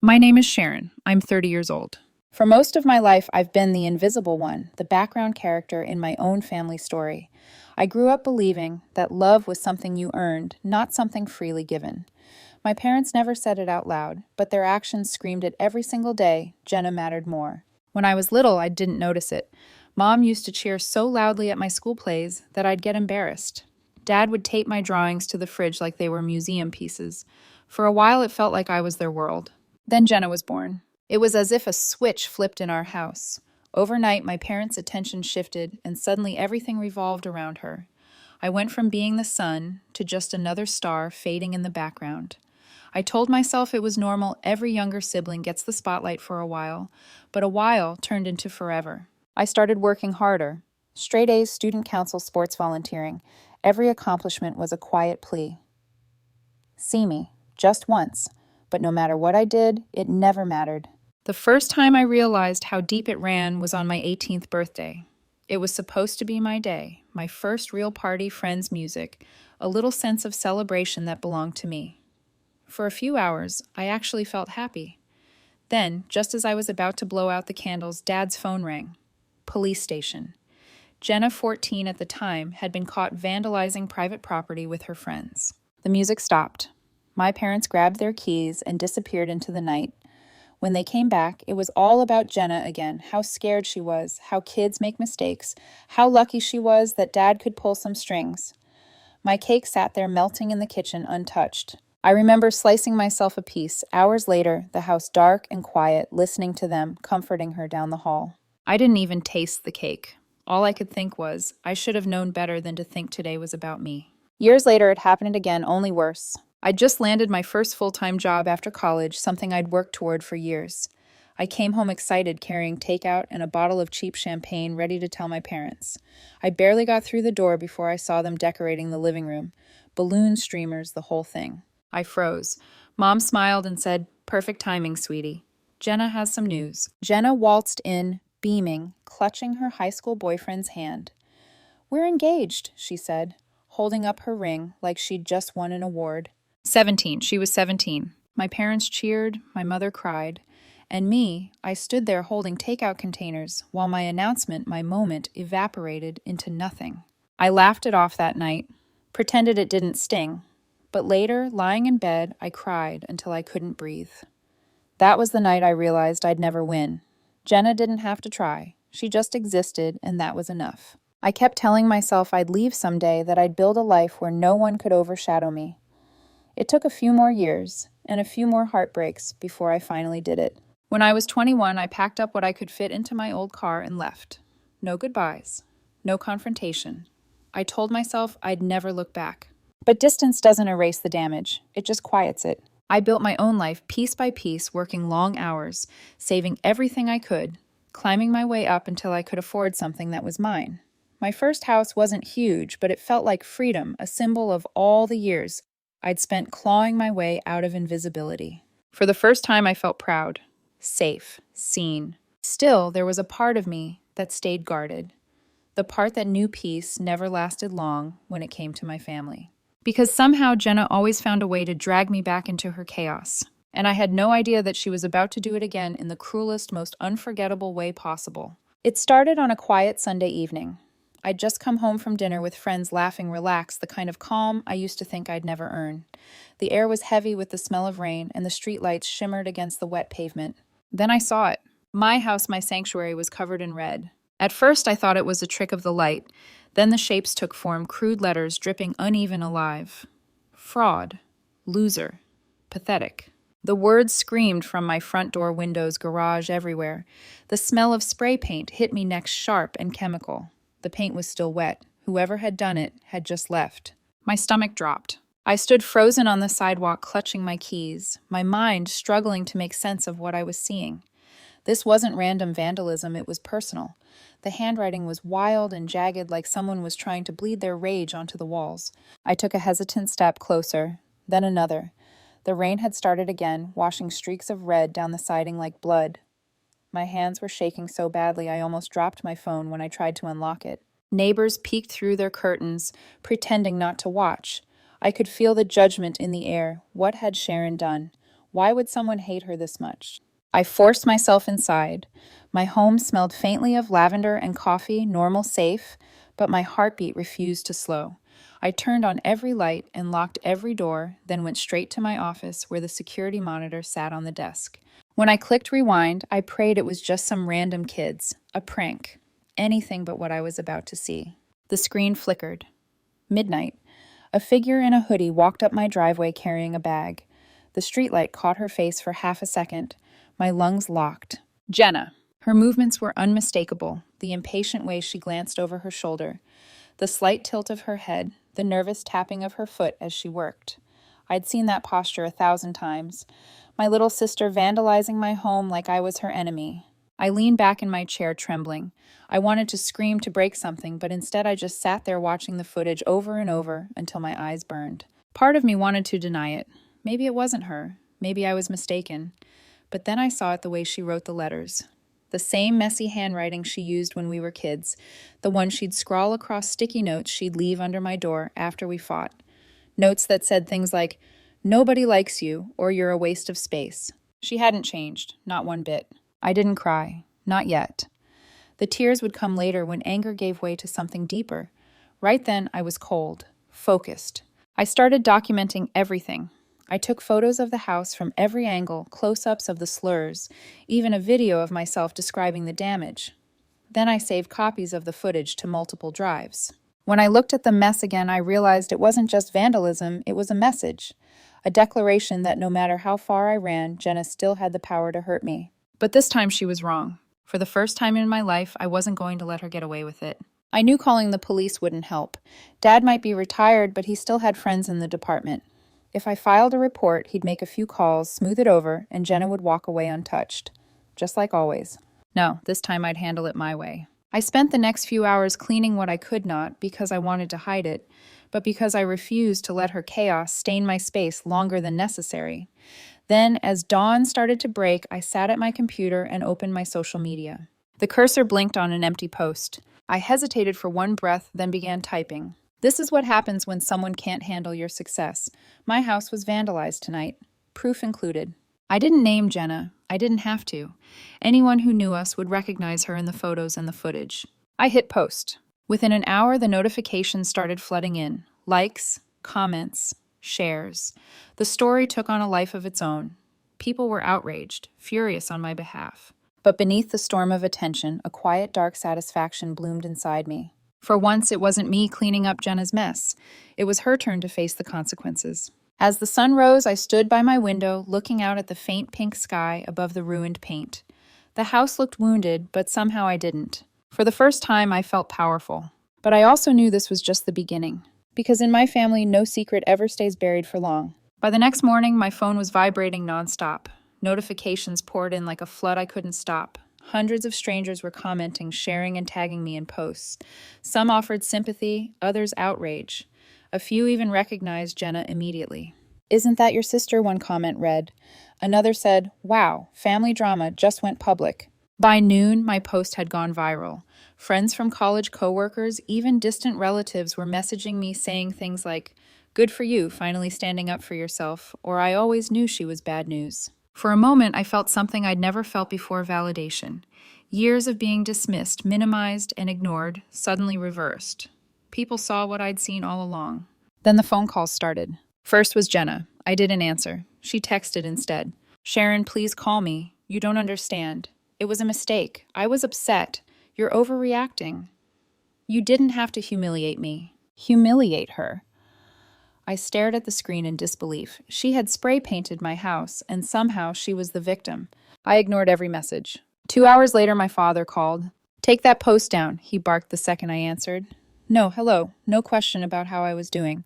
My name is Sharon. I'm 30 years old. For most of my life, I've been the invisible one, the background character in my own family story. I grew up believing that love was something you earned, not something freely given. My parents never said it out loud, but their actions screamed it every single day. Jenna mattered more. When I was little, I didn't notice it. Mom used to cheer so loudly at my school plays that I'd get embarrassed. Dad would tape my drawings to the fridge like they were museum pieces. For a while, it felt like I was their world. Then Jenna was born. It was as if a switch flipped in our house. Overnight, my parents' attention shifted, and suddenly everything revolved around her. I went from being the sun to just another star fading in the background. I told myself it was normal, every younger sibling gets the spotlight for a while, but a while turned into forever. I started working harder. Straight A's, student council, sports volunteering. Every accomplishment was a quiet plea. See me, just once. But no matter what I did, it never mattered. The first time I realized how deep it ran was on my 18th birthday. It was supposed to be my day, my first real party, friends, music, a little sense of celebration that belonged to me. For a few hours, I actually felt happy. Then, just as I was about to blow out the candles, Dad's phone rang. Police station. Jenna, 14 at the time, had been caught vandalizing private property with her friends. The music stopped. My parents grabbed their keys and disappeared into the night. When they came back, it was all about Jenna again, how scared she was, how kids make mistakes, how lucky she was that Dad could pull some strings. My cake sat there melting in the kitchen untouched. I remember slicing myself a piece. Hours later, the house dark and quiet, listening to them, comforting her down the hall. I didn't even taste the cake. All I could think was, I should have known better than to think today was about me. Years later, it happened again, only worse. I'd just landed my first full-time job after college, something I'd worked toward for years. I came home excited, carrying takeout and a bottle of cheap champagne, ready to tell my parents. I barely got through the door before I saw them decorating the living room. Balloon streamers, the whole thing. I froze. Mom smiled and said, "Perfect timing, sweetie. Jenna has some news." Jenna waltzed in, beaming, clutching her high school boyfriend's hand. "We're engaged," she said, holding up her ring like she'd just won an award. 17. She was 17. My parents cheered, my mother cried, and me, I stood there holding takeout containers while my announcement, my moment, evaporated into nothing. I laughed it off that night, pretended it didn't sting, but later, lying in bed, I cried until I couldn't breathe. That was the night I realized I'd never win. Jenna didn't have to try. She just existed, and that was enough. I kept telling myself I'd leave someday, that I'd build a life where no one could overshadow me. It took a few more years and a few more heartbreaks before I finally did it. When I was 21, I packed up what I could fit into my old car and left. No goodbyes. No confrontation. I told myself I'd never look back. But distance doesn't erase the damage. It just quiets it. I built my own life piece by piece, working long hours, saving everything I could, climbing my way up until I could afford something that was mine. My first house wasn't huge, but it felt like freedom, a symbol of all the years I'd spent clawing my way out of invisibility. For the first time, I felt proud, safe, seen. Still, there was a part of me that stayed guarded, the part that knew peace never lasted long when it came to my family. Because somehow Jenna always found a way to drag me back into her chaos, and I had no idea that she was about to do it again in the cruelest, most unforgettable way possible. It started on a quiet Sunday evening. I'd just come home from dinner with friends laughing relaxed, the kind of calm I used to think I'd never earn. The air was heavy with the smell of rain, and the streetlights shimmered against the wet pavement. Then I saw it. My house, my sanctuary, was covered in red. At first I thought it was a trick of the light. Then the shapes took form, crude letters dripping uneven alive. Fraud. Loser. Pathetic. The words screamed from my front door windows, garage, everywhere. The smell of spray paint hit me next, sharp and chemical. The paint was still wet. Whoever had done it had just left. My stomach dropped. I stood frozen on the sidewalk, clutching my keys, my mind struggling to make sense of what I was seeing. This wasn't random vandalism, it was personal. The handwriting was wild and jagged, like someone was trying to bleed their rage onto the walls. I took a hesitant step closer, then another. The rain had started again, washing streaks of red down the siding like blood. My hands were shaking so badly I almost dropped my phone when I tried to unlock it. Neighbors peeked through their curtains, pretending not to watch. I could feel the judgment in the air. What had Sharon done? Why would someone hate her this much? I forced myself inside. My home smelled faintly of lavender and coffee, normal safe, but my heartbeat refused to slow. I turned on every light and locked every door, then went straight to my office where the security monitor sat on the desk. When I clicked rewind, I prayed it was just some random kids, a prank, anything but what I was about to see. The screen flickered. Midnight. A figure in a hoodie walked up my driveway carrying a bag. The streetlight caught her face for half a second. My lungs locked. Jenna. Her movements were unmistakable, the impatient way she glanced over her shoulder, the slight tilt of her head, the nervous tapping of her foot as she worked. I'd seen that posture 1,000 times. My little sister vandalizing my home like I was her enemy. I leaned back in my chair, trembling. I wanted to scream to break something, but instead I just sat there watching the footage over and over until my eyes burned. Part of me wanted to deny it. Maybe it wasn't her. Maybe I was mistaken. But then I saw it the way she wrote the letters. The same messy handwriting she used when we were kids, the one she'd scrawl across sticky notes she'd leave under my door after we fought. Notes that said things like, "Nobody likes you," or "You're a waste of space." She hadn't changed, not one bit. I didn't cry, not yet. The tears would come later when anger gave way to something deeper. Right then, I was cold, focused. I started documenting everything. I took photos of the house from every angle, close-ups of the slurs, even a video of myself describing the damage. Then I saved copies of the footage to multiple drives. When I looked at the mess again, I realized it wasn't just vandalism, it was a message. A declaration that no matter how far I ran, Jenna still had the power to hurt me. But this time she was wrong. For the first time in my life, I wasn't going to let her get away with it. I knew calling the police wouldn't help. Dad might be retired, but he still had friends in the department. If I filed a report, he'd make a few calls, smooth it over, and Jenna would walk away untouched. Just like always. No, this time I'd handle it my way. I spent the next few hours cleaning what I could not because I wanted to hide it, but because I refused to let her chaos stain my space longer than necessary. Then, as dawn started to break, I sat at my computer and opened my social media. The cursor blinked on an empty post. I hesitated for one breath, then began typing. This is what happens when someone can't handle your success. My house was vandalized tonight. Proof included. I didn't name Jenna. I didn't have to. Anyone who knew us would recognize her in the photos and the footage. I hit post. Within an hour, the notifications started flooding in. Likes, comments, shares. The story took on a life of its own. People were outraged, furious on my behalf. But beneath the storm of attention, a quiet, dark satisfaction bloomed inside me. For once, it wasn't me cleaning up Jenna's mess. It was her turn to face the consequences. As the sun rose, I stood by my window, looking out at the faint pink sky above the ruined paint. The house looked wounded, but somehow I didn't. For the first time, I felt powerful. But I also knew this was just the beginning. Because in my family, no secret ever stays buried for long. By the next morning, my phone was vibrating nonstop. Notifications poured in like a flood I couldn't stop. Hundreds of strangers were commenting, sharing, and tagging me in posts. Some offered sympathy, others outrage. A few even recognized Jenna immediately. "Isn't that your sister?" one comment read. Another said, "Wow, family drama just went public." By noon, my post had gone viral. Friends from college coworkers, even distant relatives were messaging me saying things like, "Good for you, finally standing up for yourself," or "I always knew she was bad news." For a moment, I felt something I'd never felt before: validation. Years of being dismissed, minimized, and ignored suddenly reversed. People saw what I'd seen all along. Then the phone calls started. First was Jenna. I didn't answer. She texted instead. "Sharon, please call me. You don't understand. It was a mistake. I was upset. You're overreacting. You didn't have to humiliate me." Humiliate her. I stared at the screen in disbelief. She had spray painted my house, and somehow she was the victim. I ignored every message. 2 hours later, my father called. "Take that post down," he barked the second I answered. "No, hello. No question about how I was doing.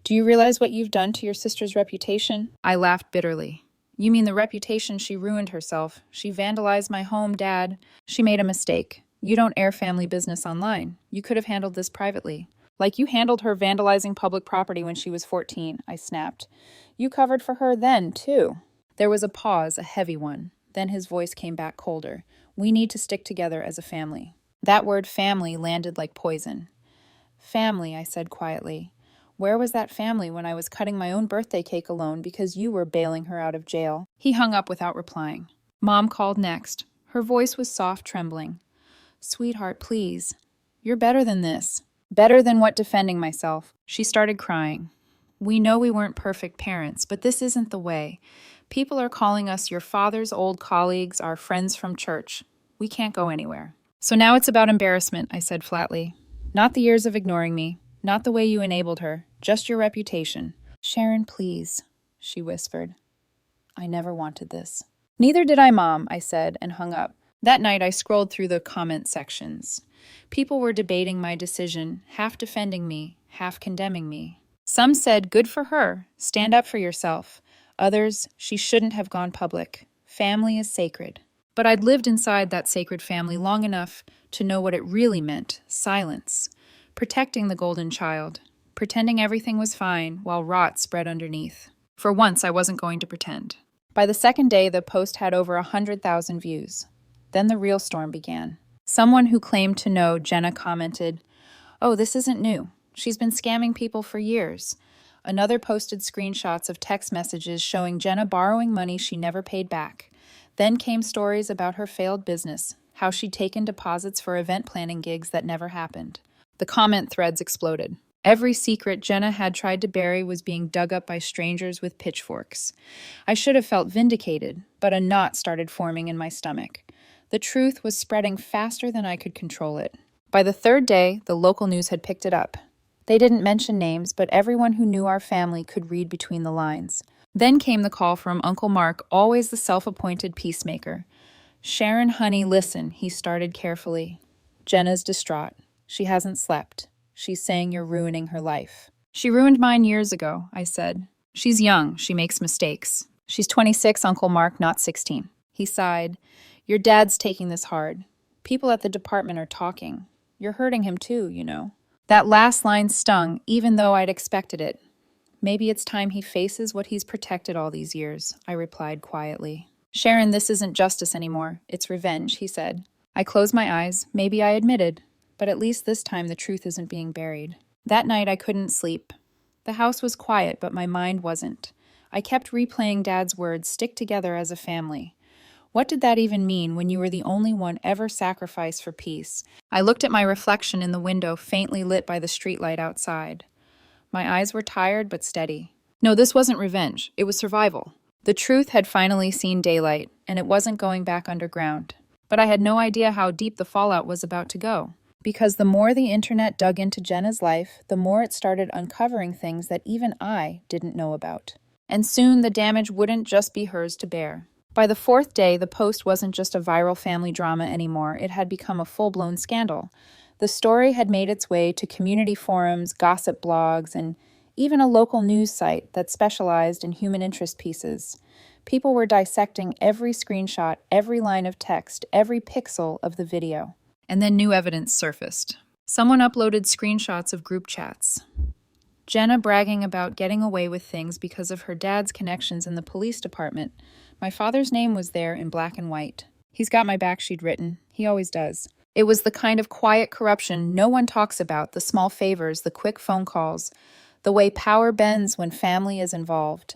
Do you realize what you've done to your sister's reputation?" I laughed bitterly. "You mean the reputation she ruined herself? She vandalized my home, Dad. She made a mistake. You don't air family business online. You could have handled this privately." "Like you handled her vandalizing public property when she was 14, I snapped. "You covered for her then, too." There was a pause, a heavy one. Then his voice came back colder. "We need to stick together as a family." That word family landed like poison. "Family," I said quietly. Where was that family when I was cutting my own birthday cake alone because you were bailing her out of jail? He hung up without replying. Mom called next. Her voice was soft, trembling. Sweetheart, please. You're better than this. Better than what? Defending myself. She started crying. We know we weren't perfect parents, but this isn't the way. People are calling us your father's old colleagues, our friends from church. We can't go anywhere. So now it's about embarrassment, I said flatly. Not the years of ignoring me, not the way you enabled her, just your reputation. Sharon, please, she whispered. I never wanted this. Neither did I, Mom, I said, and hung up. That night I scrolled through the comment sections. People were debating my decision, half defending me, half condemning me. Some said, good for her, stand up for yourself. Others, she shouldn't have gone public. Family is sacred. But I'd lived inside that sacred family long enough to know what it really meant, silence. Protecting the golden child. Pretending everything was fine while rot spread underneath. For once, I wasn't going to pretend. By the second day, the post had over 100,000 views. Then the real storm began. Someone who claimed to know Jenna commented, "Oh, this isn't new. She's been scamming people for years." Another posted screenshots of text messages showing Jenna borrowing money she never paid back. Then came stories about her failed business, how she'd taken deposits for event planning gigs that never happened. The comment threads exploded. Every secret Jenna had tried to bury was being dug up by strangers with pitchforks. I should have felt vindicated, but a knot started forming in my stomach. The truth was spreading faster than I could control it. By the third day, the local news had picked it up. They didn't mention names, but everyone who knew our family could read between the lines. Then came the call from Uncle Mark, always the self-appointed peacemaker. Sharon, honey, listen, he started carefully. Jenna's distraught. She hasn't slept. She's saying you're ruining her life. She ruined mine years ago, I said. She's young. She makes mistakes. She's 26, Uncle Mark, not 16. He sighed. Your dad's taking this hard. People at the department are talking. You're hurting him too, you know. That last line stung, even though I'd expected it. Maybe it's time he faces what he's protected all these years, I replied quietly. Sharon, this isn't justice anymore. It's revenge, he said. I closed my eyes. Maybe I admitted. But at least this time the truth isn't being buried. That night I couldn't sleep. The house was quiet, but my mind wasn't. I kept replaying Dad's words, stick together as a family. What did that even mean when you were the only one ever sacrificed for peace? I looked at my reflection in the window, faintly lit by the streetlight outside. My eyes were tired but steady. No, this wasn't revenge. It was survival. The truth had finally seen daylight, and it wasn't going back underground. But I had no idea how deep the fallout was about to go. Because the more the internet dug into Jenna's life, the more it started uncovering things that even I didn't know about. And soon the damage wouldn't just be hers to bear. By the fourth day, the post wasn't just a viral family drama anymore. It had become a full-blown scandal. The story had made its way to community forums, gossip blogs, and even a local news site that specialized in human interest pieces. People were dissecting every screenshot, every line of text, every pixel of the video. And then new evidence surfaced. Someone uploaded screenshots of group chats. Jenna bragging about getting away with things because of her dad's connections in the police department. My father's name was there in black and white. He's got my back, she'd written. He always does. It was the kind of quiet corruption no one talks about, the small favors, the quick phone calls, the way power bends when family is involved.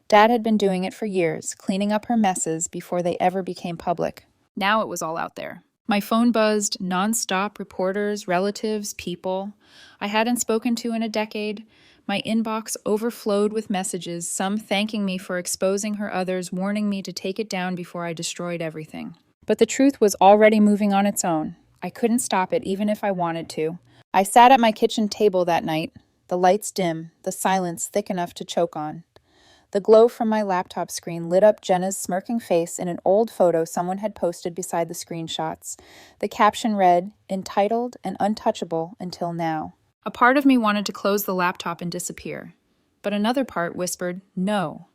Dad had been doing it for years, cleaning up her messes before they ever became public. Now it was all out there. My phone buzzed, nonstop, reporters, relatives, people I hadn't spoken to in a decade. My inbox overflowed with messages, some thanking me for exposing her, others warning me to take it down before I destroyed everything. But the truth was already moving on its own. I couldn't stop it, even if I wanted to. I sat at my kitchen table that night, the lights dim, the silence thick enough to choke on. The glow from my laptop screen lit up Jenna's smirking face in an old photo someone had posted beside the screenshots. The caption read, "Entitled and untouchable until now." A part of me wanted to close the laptop and disappear. But another part whispered, "No.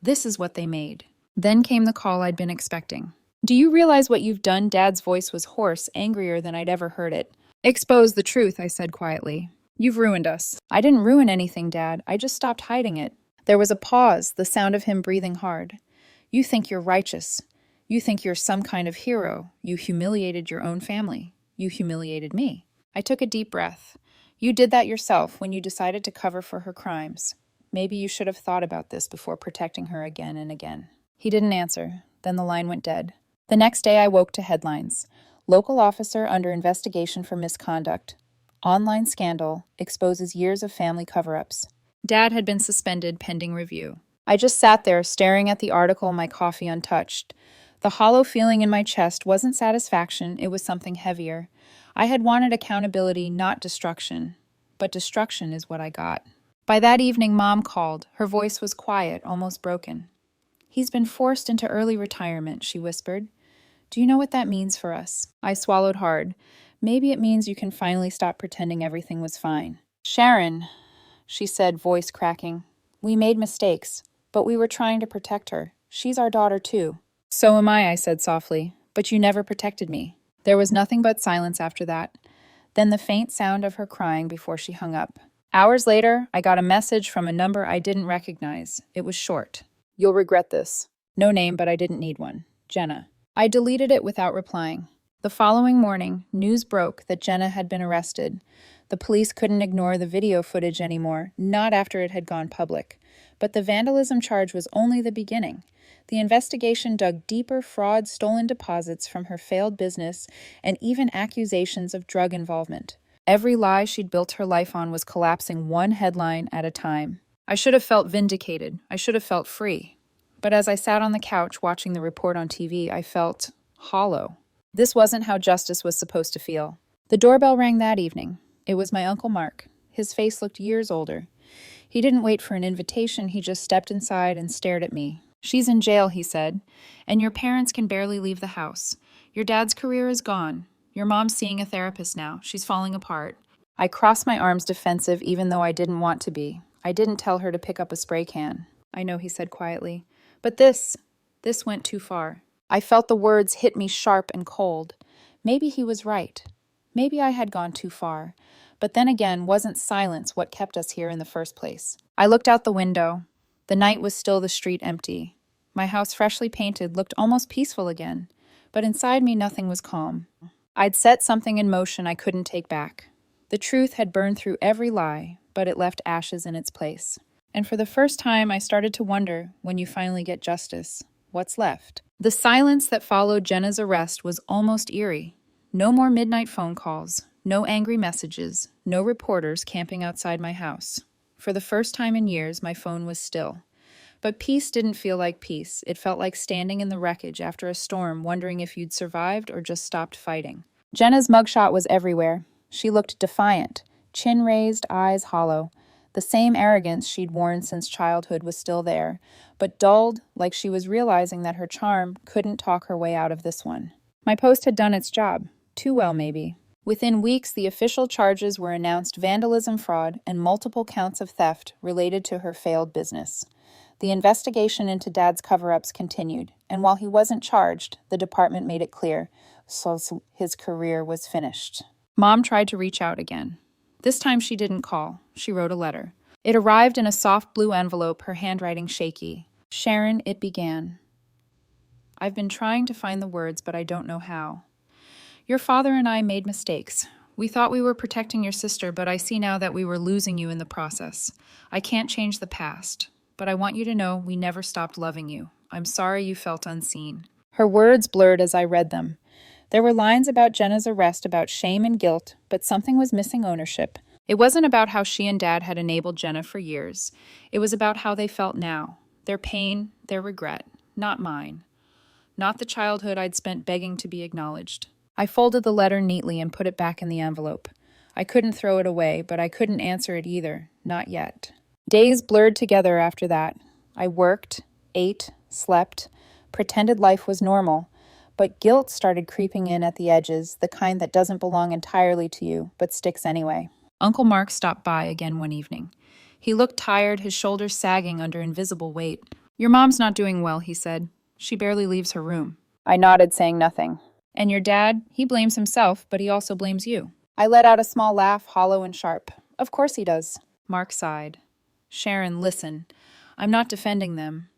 This is what they made." Then came the call I'd been expecting. "Do you realize what you've done?" Dad's voice was hoarse, angrier than I'd ever heard it. "Expose the truth," I said quietly. "You've ruined us." "I didn't ruin anything, Dad. I just stopped hiding it." There was a pause, the sound of him breathing hard. "You think you're righteous. You think you're some kind of hero. You humiliated your own family. You humiliated me." I took a deep breath. You did that yourself when you decided to cover for her crimes. Maybe you should have thought about this before protecting her again and again." He didn't answer. Then the line went dead. The next day I woke to headlines. Local officer under investigation for misconduct. Online scandal exposes years of family cover-ups. Dad had been suspended pending review. I just sat there staring at the article, my coffee untouched. The hollow feeling in my chest wasn't satisfaction, it was something heavier. I had wanted accountability, not destruction. But destruction is what I got. By that evening, Mom called. Her voice was quiet, almost broken. "He's been forced into early retirement," she whispered. "Do you know what that means for us?" I swallowed hard. "Maybe it means you can finally stop pretending everything was fine." "Sharon," she said, voice cracking. "We made mistakes, but we were trying to protect her. She's our daughter, too." "So am I said softly. "But you never protected me." There was nothing but silence after that. Then the faint sound of her crying before she hung up. Hours later, I got a message from a number I didn't recognize. It was short. "You'll regret this." No name, but I didn't need one. Jenna. I deleted it without replying. The following morning, news broke that Jenna had been arrested. The police couldn't ignore the video footage anymore, not after it had gone public. But the vandalism charge was only the beginning. The investigation dug deeper: fraud, stolen deposits from her failed business, and even accusations of drug involvement. Every lie she'd built her life on was collapsing one headline at a time. I should have felt vindicated. I should have felt free. But as I sat on the couch watching the report on TV, I felt hollow. This wasn't how justice was supposed to feel. The doorbell rang that evening. It was my Uncle Mark. His face looked years older. He didn't wait for an invitation, he just stepped inside and stared at me. "She's in jail," he said, "and your parents can barely leave the house. Your dad's career is gone. Your mom's seeing a therapist now. She's falling apart." I crossed my arms, defensive, even though I didn't want to be. "I didn't tell her to pick up a spray can." "I know," he said quietly. "But this went too far." I felt the words hit me sharp and cold. Maybe he was right. Maybe I had gone too far. But then again, wasn't silence what kept us here in the first place? I looked out the window. The night was still, the street empty. My house, freshly painted, looked almost peaceful again. But inside me, nothing was calm. I'd set something in motion I couldn't take back. The truth had burned through every lie, but it left ashes in its place. And for the first time, I started to wonder, when you finally get justice, what's left? The silence that followed Jenna's arrest was almost eerie. No more midnight phone calls, no angry messages, no reporters camping outside my house. For the first time in years, my phone was still. But peace didn't feel like peace. It felt like standing in the wreckage after a storm, wondering if you'd survived or just stopped fighting. Jenna's mugshot was everywhere. She looked defiant, chin raised, eyes hollow. The same arrogance she'd worn since childhood was still there, but dulled, like she was realizing that her charm couldn't talk her way out of this one. My post had done its job. Too well, maybe. Within weeks, the official charges were announced: vandalism, fraud, and multiple counts of theft related to her failed business. The investigation into Dad's cover-ups continued, and while he wasn't charged, the department made it clear, so his career was finished. Mom tried to reach out again. This time she didn't call. She wrote a letter. It arrived in a soft blue envelope, her handwriting shaky. "Sharon," it began. "I've been trying to find the words, but I don't know how. Your father and I made mistakes. We thought we were protecting your sister, but I see now that we were losing you in the process. I can't change the past, but I want you to know we never stopped loving you. I'm sorry you felt unseen." Her words blurred as I read them. There were lines about Jenna's arrest, about shame and guilt, but something was missing: ownership. It wasn't about how she and Dad had enabled Jenna for years. It was about how they felt now. Their pain, their regret. Not mine. Not the childhood I'd spent begging to be acknowledged. I folded the letter neatly and put it back in the envelope. I couldn't throw it away, but I couldn't answer it either. Not yet. Days blurred together after that. I worked, ate, slept, pretended life was normal. But guilt started creeping in at the edges, the kind that doesn't belong entirely to you, but sticks anyway. Uncle Mark stopped by again one evening. He looked tired, his shoulders sagging under invisible weight. "Your mom's not doing well," he said. "She barely leaves her room." I nodded, saying nothing. "And your dad, he blames himself, but he also blames you." I let out a small laugh, hollow and sharp. "Of course he does." Mark sighed. "Sharon, listen. I'm not defending them.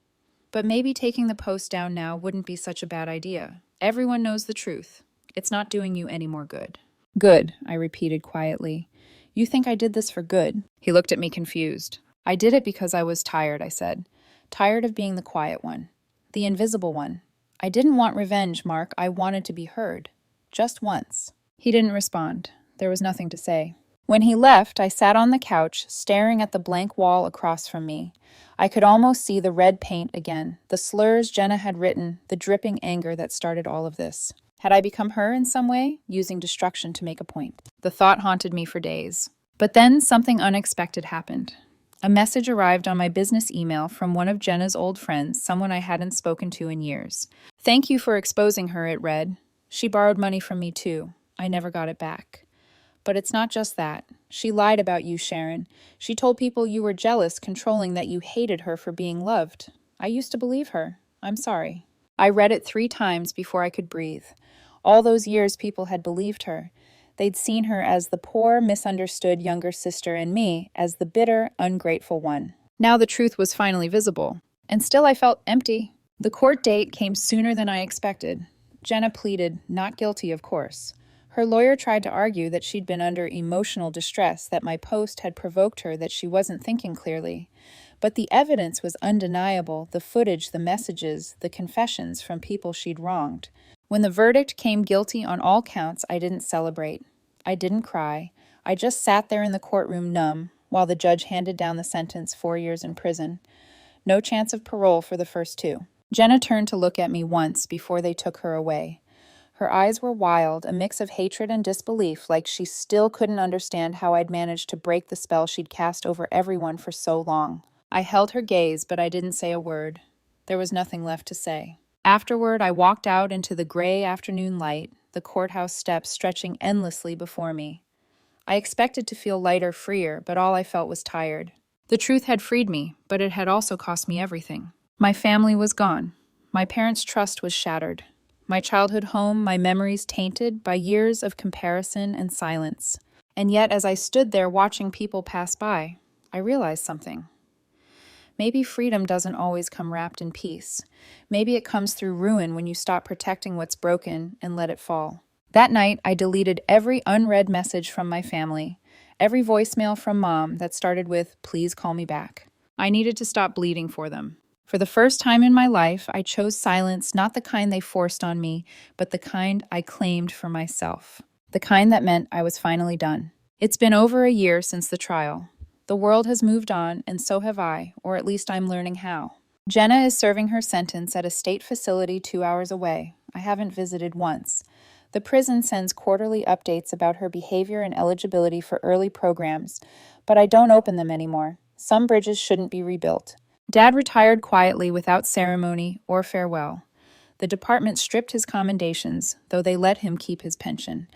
But maybe taking the post down now wouldn't be such a bad idea. Everyone knows the truth. It's not doing you any more good." "Good," I repeated quietly. You think I did this for good?" He looked at me confused. "I did it because I was tired," I said. "Tired of being the quiet one. The invisible one. I didn't want revenge, Mark. I wanted to be heard. Just once." He didn't respond. There was nothing to say. When he left, I sat on the couch, staring at the blank wall across from me. I could almost see the red paint again, the slurs Jenna had written, the dripping anger that started all of this. Had I become her in some way, using destruction to make a point? The thought haunted me for days. But then something unexpected happened. A message arrived on my business email from one of Jenna's old friends, someone I hadn't spoken to in years. "Thank you for exposing her," it read. "She borrowed money from me too. I never got it back. But it's not just that. She lied about you, Sharon. She told people you were jealous, controlling, that you hated her for being loved. I used to believe her. I'm sorry." I read it 3 times before I could breathe. All those years people had believed her. They'd seen her as the poor, misunderstood younger sister and me as the bitter, ungrateful one. Now the truth was finally visible. And still I felt empty. The court date came sooner than I expected. Jenna pleaded, not guilty, of course. Her lawyer tried to argue that she'd been under emotional distress, that my post had provoked her, that she wasn't thinking clearly. But the evidence was undeniable, the footage, the messages, the confessions from people she'd wronged. When the verdict came guilty on all counts, I didn't celebrate. I didn't cry. I just sat there in the courtroom numb, while the judge handed down the sentence, 4 years in prison. No chance of parole for the first 2. Jenna turned to look at me once before they took her away. Her eyes were wild, a mix of hatred and disbelief, like she still couldn't understand how I'd managed to break the spell she'd cast over everyone for so long. I held her gaze, but I didn't say a word. There was nothing left to say. Afterward, I walked out into the gray afternoon light, the courthouse steps stretching endlessly before me. I expected to feel lighter, freer, but all I felt was tired. The truth had freed me, but it had also cost me everything. My family was gone. My parents' trust was shattered. My childhood home, my memories tainted by years of comparison and silence. And yet, as I stood there watching people pass by, I realized something. Maybe freedom doesn't always come wrapped in peace. Maybe it comes through ruin when you stop protecting what's broken and let it fall. That night, I deleted every unread message from my family, every voicemail from Mom that started with, "Please call me back." I needed to stop bleeding for them. For the first time in my life, I chose silence, not the kind they forced on me, but the kind I claimed for myself. The kind that meant I was finally done. It's been over a year since the trial. The world has moved on, and so have I, or at least I'm learning how. Jenna is serving her sentence at a state facility 2 hours away. I haven't visited once. The prison sends quarterly updates about her behavior and eligibility for early programs, but I don't open them anymore. Some bridges shouldn't be rebuilt. Dad retired quietly without ceremony or farewell. The department stripped his commendations, though they let him keep his pension.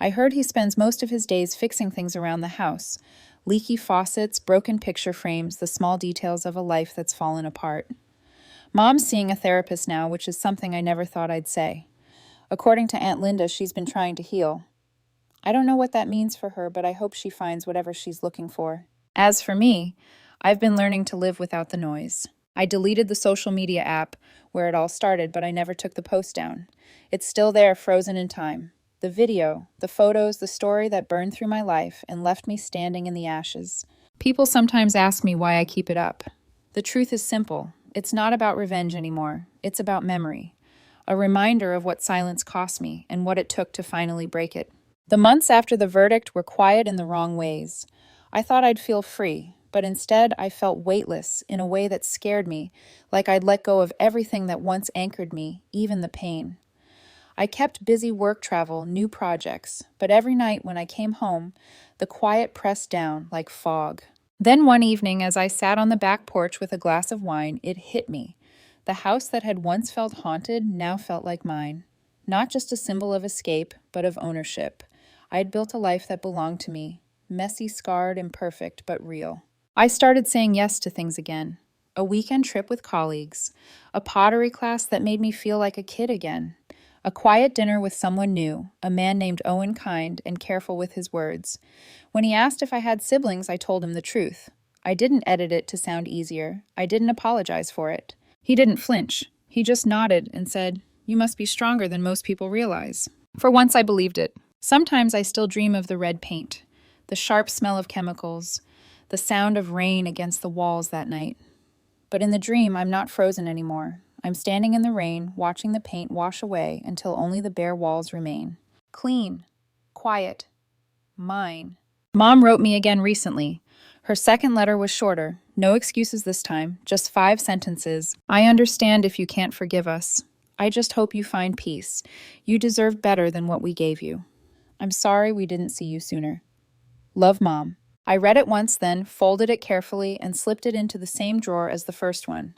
I heard he spends most of his days fixing things around the house. Leaky faucets, broken picture frames, the small details of a life that's fallen apart. Mom's seeing a therapist now, which is something I never thought I'd say. According to Aunt Linda, she's been trying to heal. I don't know what that means for her, but I hope she finds whatever she's looking for. As for me, I've been learning to live without the noise. I deleted the social media app where it all started, but I never took the post down. It's still there, frozen in time. The video, the photos, the story that burned through my life and left me standing in the ashes. People sometimes ask me why I keep it up. The truth is simple. It's not about revenge anymore. It's about memory. A reminder of what silence cost me and what it took to finally break it. The months after the verdict were quiet in the wrong ways. I thought I'd feel free, but instead I felt weightless in a way that scared me, like I'd let go of everything that once anchored me, even the pain. I kept busy work travel, new projects, but every night when I came home, the quiet pressed down like fog. Then one evening, as I sat on the back porch with a glass of wine, it hit me. The house that had once felt haunted now felt like mine. Not just a symbol of escape, but of ownership. I had built a life that belonged to me. Messy, scarred, imperfect, but real. I started saying yes to things again. A weekend trip with colleagues. A pottery class that made me feel like a kid again. A quiet dinner with someone new, a man named Owen, kind and careful with his words. When he asked if I had siblings, I told him the truth. I didn't edit it to sound easier. I didn't apologize for it. He didn't flinch. He just nodded and said, "You must be stronger than most people realize." For once I believed it. Sometimes I still dream of the red paint. the sharp smell of chemicals, the sound of rain against the walls that night. But in the dream, I'm not frozen anymore. I'm standing in the rain, watching the paint wash away until only the bare walls remain. Clean, quiet, mine. Mom wrote me again recently. Her second letter was shorter. No excuses this time, just 5 sentences. I understand if you can't forgive us. I just hope you find peace. You deserve better than what we gave you. I'm sorry we didn't see you sooner. Love, Mom. I read it once then, folded it carefully, and slipped it into the same drawer as the first one.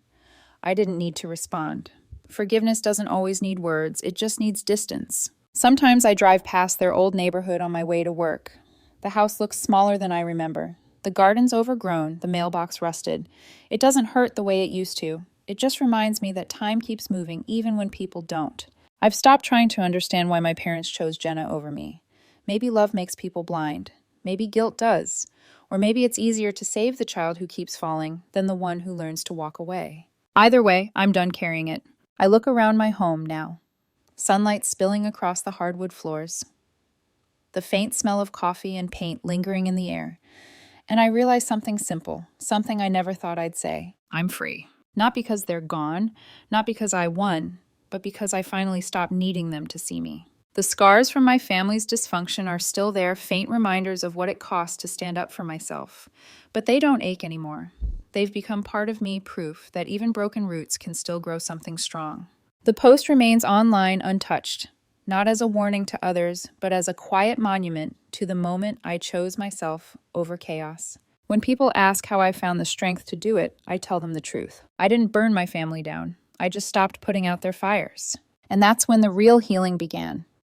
I didn't need to respond. Forgiveness doesn't always need words, it just needs distance. Sometimes I drive past their old neighborhood on my way to work. The house looks smaller than I remember. The garden's overgrown, the mailbox rusted. It doesn't hurt the way it used to. It just reminds me that time keeps moving even when people don't. I've stopped trying to understand why my parents chose Jenna over me. Maybe love makes people blind. Maybe guilt does. Or maybe it's easier to save the child who keeps falling than the one who learns to walk away. Either way, I'm done carrying it. I look around my home now. Sunlight spilling across the hardwood floors. The faint smell of coffee and paint lingering in the air. And I realize something simple, something I never thought I'd say. I'm free. Not because they're gone, not because I won, but because I finally stopped needing them to see me. The scars from my family's dysfunction are still there, faint reminders of what it cost to stand up for myself. But they don't ache anymore. They've become part of me, proof that even broken roots can still grow something strong. The post remains online untouched, not as a warning to others, but as a quiet monument to the moment I chose myself over chaos. When people ask how I found the strength to do it, I tell them the truth. I didn't burn my family down. I just stopped putting out their fires. And that's when the real healing began.